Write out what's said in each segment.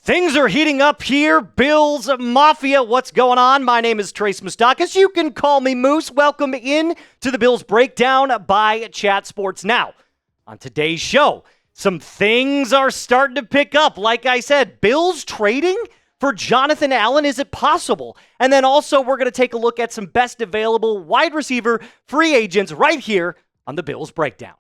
Things are heating up here. Bills Mafia, what's going on? My name is Trace Moustakas. You can call me Moose. Welcome in to the Bills Breakdown by Chat Sports. Now, on today's show, some things are starting to pick up. Like I said, Bills trading for Jonathan Allen, is it possible? And then also, we're going to take a look at some best available wide receiver free agents right here on the Bills Breakdown.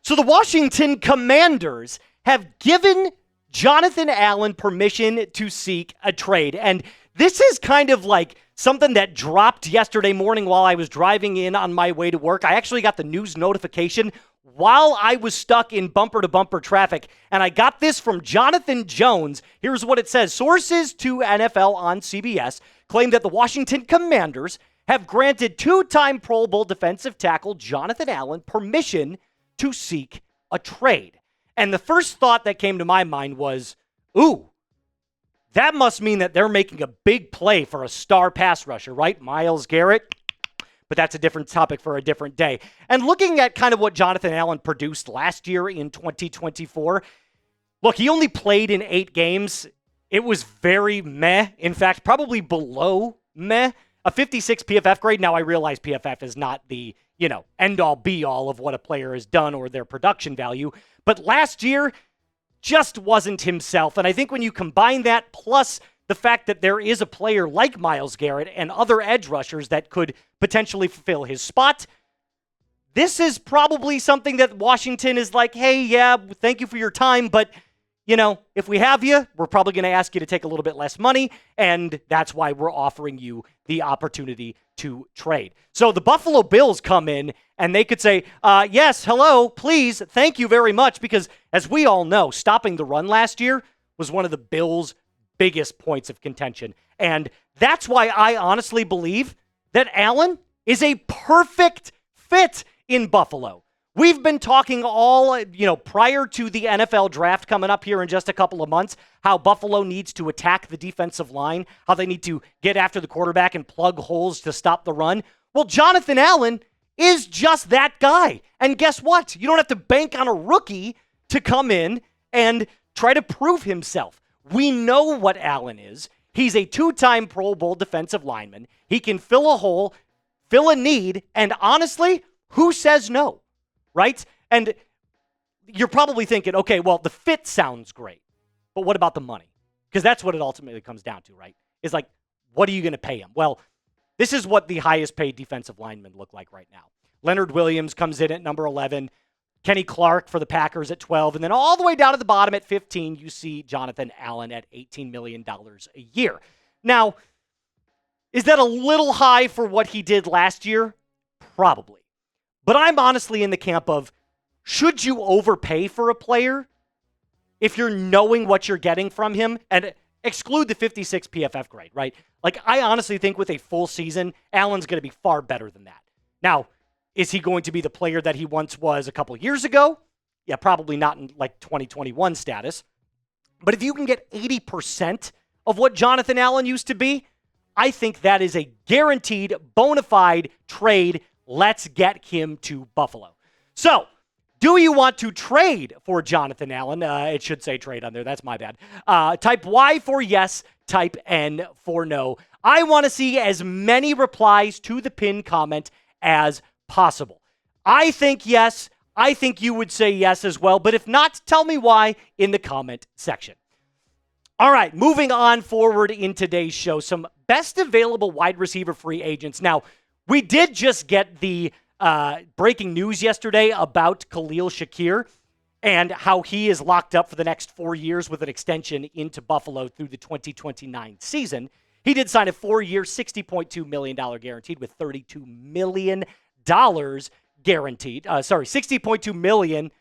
So the Washington Commanders have given Jonathan Allen permission to seek a trade. And this is kind of like something that dropped yesterday morning while I was driving in on my way to work. I actually got the news notification while I was stuck in bumper-to-bumper traffic. And I got this from Jonathan Jones. Here's what it says. Sources to NFL on CBS claim that the Washington Commanders have granted two-time Pro Bowl defensive tackle Jonathan Allen permission to seek a trade. And the first thought that came to my mind was, ooh, that must mean that they're making a big play for a star pass rusher, right? Myles Garrett. But that's a different topic for a different day. And looking at kind of what Jonathan Allen produced last year in 2024, look, he only played in 8 games. It was very meh. In fact, probably below meh. A 56 PFF grade. Now, I realize PFF is not the end-all, be-all of what a player has done or their production value. But last year just wasn't himself. And I think when you combine that plus the fact that there is a player like Myles Garrett and other edge rushers that could potentially fulfill his spot, this is probably something that Washington is like, hey, yeah, thank you for your time, but if we have you, we're probably going to ask you to take a little bit less money, and that's why we're offering you the opportunity to trade. So the Buffalo Bills come in, and they could say, yes, hello, please, thank you very much, because as we all know, stopping the run last year was one of the Bills' biggest points of contention. And that's why I honestly believe that Allen is a perfect fit in Buffalo. We've been talking all, prior to the NFL draft coming up here in just a couple of months, how Buffalo needs to attack the defensive line, how they need to get after the quarterback and plug holes to stop the run. Well, Jonathan Allen is just that guy. And guess what? You don't have to bank on a rookie to come in and try to prove himself. We know what Allen is. He's a 2-time Pro Bowl defensive lineman. He can fill a hole, fill a need, and honestly, who says no? Right? And you're probably thinking, okay, well, the fit sounds great, but what about the money? Because that's what it ultimately comes down to, right? Is like, what are you going to pay him? Well, this is what the highest paid defensive linemen look like right now. Leonard Williams comes in at number 11, Kenny Clark for the Packers at 12, and then all the way down at the bottom at 15, you see Jonathan Allen at $18 million a year. Now, is that a little high for what he did last year? Probably. But I'm honestly in the camp of, should you overpay for a player if you're knowing what you're getting from him? And exclude the 56 PFF grade, right? Like, I honestly think with a full season, Allen's going to be far better than that. Now, is he going to be the player that he once was a couple years ago? Yeah, probably not in like 2021 status. But if you can get 80% of what Jonathan Allen used to be, I think that is a guaranteed, bona fide trade. Let's get him to Buffalo. So, do you want to trade for Jonathan Allen? It should say trade on there. That's my bad. Type Y for yes. Type N for no. I want to see as many replies to the pinned comment as possible. I think yes. I think you would say yes as well. But if not, tell me why in the comment section. All right, moving on forward in today's show. Some best available wide receiver free agents. Now, we did just get the breaking news yesterday about Khalil Shakir and how he is locked up for the next 4 years with an extension into Buffalo through the 2029 season. He did sign a 4-year, $60.2 million guaranteed with $32 million guaranteed. $60.2 million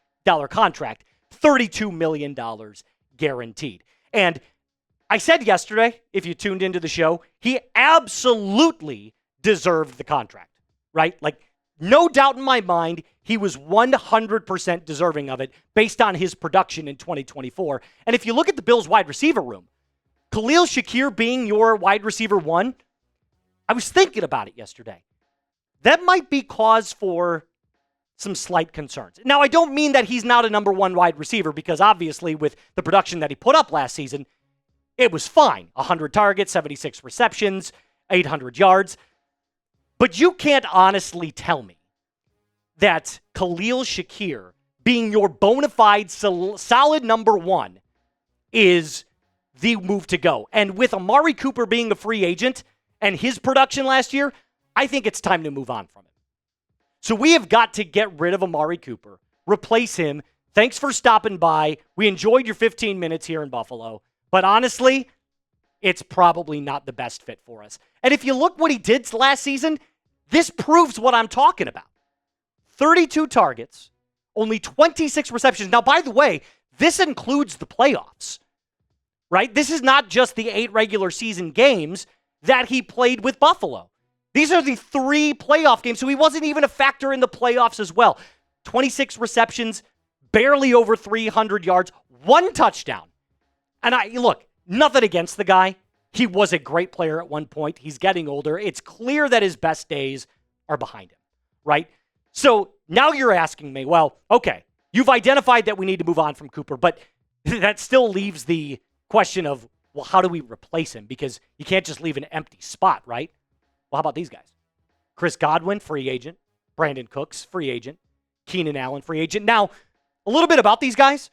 contract, $32 million guaranteed. And I said yesterday, if you tuned into the show, he absolutely deserved the contract, right? Like, no doubt in my mind, he was 100% deserving of it based on his production in 2024. And if you look at the Bills wide receiver room, Khalil Shakir being your wide receiver 1, I was thinking about it yesterday. That might be cause for some slight concerns. Now, I don't mean that he's not a number one wide receiver, because obviously with the production that he put up last season, it was fine. 100 targets, 76 receptions, 800 yards. But you can't honestly tell me that Khalil Shakir, being your bona fide solid number one, is the move to go. And with Amari Cooper being a free agent and his production last year, I think it's time to move on from him. So we have got to get rid of Amari Cooper, replace him. Thanks for stopping by. We enjoyed your 15 minutes here in Buffalo. But honestly, it's probably not the best fit for us. And if you look what he did last season, this proves what I'm talking about. 32 targets, only 26 receptions. Now, by the way, this includes the playoffs, right? This is not just the 8 regular season games that he played with Buffalo. These are the 3 playoff games, so he wasn't even a factor in the playoffs as well. 26 receptions, barely over 300 yards, 1 touchdown. And look, nothing against the guy. He was a great player at one point. He's getting older. It's clear that his best days are behind him, right? So now you're asking me, well, okay, you've identified that we need to move on from Cooper, but that still leaves the question of, well, how do we replace him? Because you can't just leave an empty spot, right? Well, how about these guys? Chris Godwin, free agent. Brandon Cooks, free agent. Keenan Allen, free agent. Now, a little bit about these guys.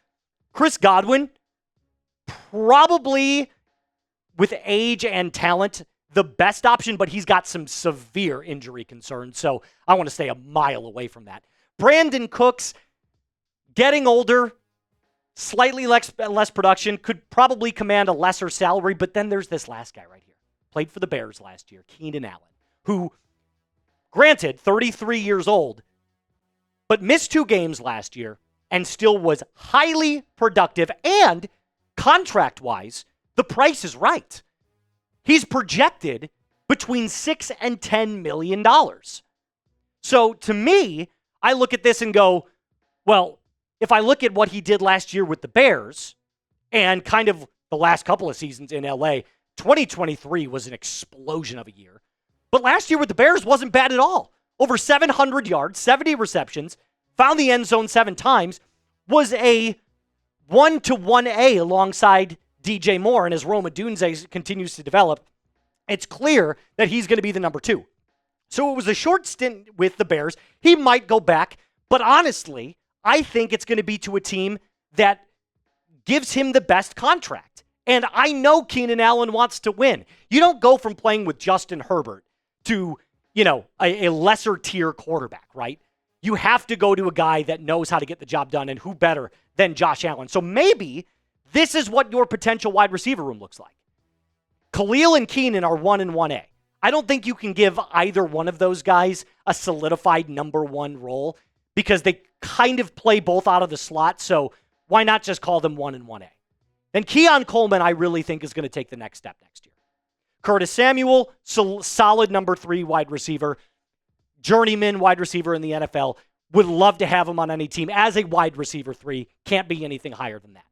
Chris Godwin, probably with age and talent, the best option, but he's got some severe injury concerns, so I want to stay a mile away from that. Brandon Cooks, getting older, slightly less production, could probably command a lesser salary, but then there's this last guy right here. Played for the Bears last year, Keenan Allen, who, granted, 33 years old, but missed 2 games last year and still was highly productive, and contract-wise, the price is right. He's projected between $6 and $10 million. So to me, I look at this and go, well, if I look at what he did last year with the Bears and kind of the last couple of seasons in LA, 2023 was an explosion of a year. But last year with the Bears wasn't bad at all. Over 700 yards, 70 receptions, found the end zone 7 times, was a 1-1A alongside DJ Moore, and as Roma Dunze continues to develop, it's clear that he's going to be the number 2. So it was a short stint with the Bears. He might go back, but honestly, I think it's going to be to a team that gives him the best contract. And I know Keenan Allen wants to win. You don't go from playing with Justin Herbert to, a lesser tier quarterback, right? You have to go to a guy that knows how to get the job done, and who better than Josh Allen. So maybe this is what your potential wide receiver room looks like. Khalil and Keenan are 1 and 1A. I don't think you can give either one of those guys a solidified number 1 role, because they kind of play both out of the slot. So why not just call them 1 and 1A? Then Keon Coleman, I really think, is going to take the next step next year. Curtis Samuel, solid number 3 wide receiver, journeyman wide receiver in the NFL. Would love to have him on any team as a wide receiver 3. Can't be anything higher than that.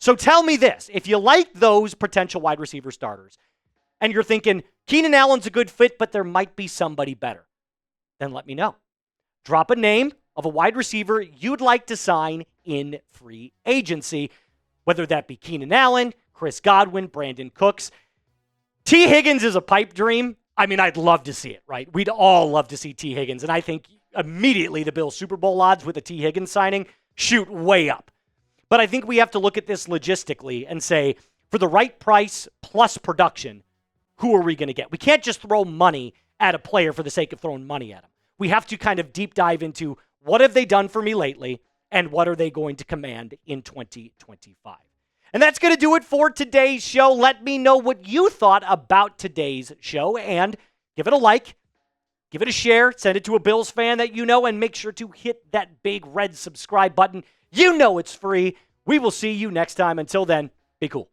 So tell me this. If you like those potential wide receiver starters, and you're thinking, Keenan Allen's a good fit, but there might be somebody better, then let me know. Drop a name of a wide receiver you'd like to sign in free agency, whether that be Keenan Allen, Chris Godwin, Brandon Cooks. T. Higgins is a pipe dream. I mean, I'd love to see it, right? We'd all love to see T. Higgins, and I think immediately the Bills' Super Bowl odds with a T. Higgins signing shoot way up. But I think we have to look at this logistically and say, for the right price plus production, who are we going to get? We can't just throw money at a player for the sake of throwing money at him. We have to kind of deep dive into what have they done for me lately and what are they going to command in 2025. And that's going to do it for today's show. Let me know what you thought about today's show, and give it a like, give it a share, send it to a Bills fan that you know, and make sure to hit that big red subscribe button. You know it's free. We will see you next time. Until then, be cool.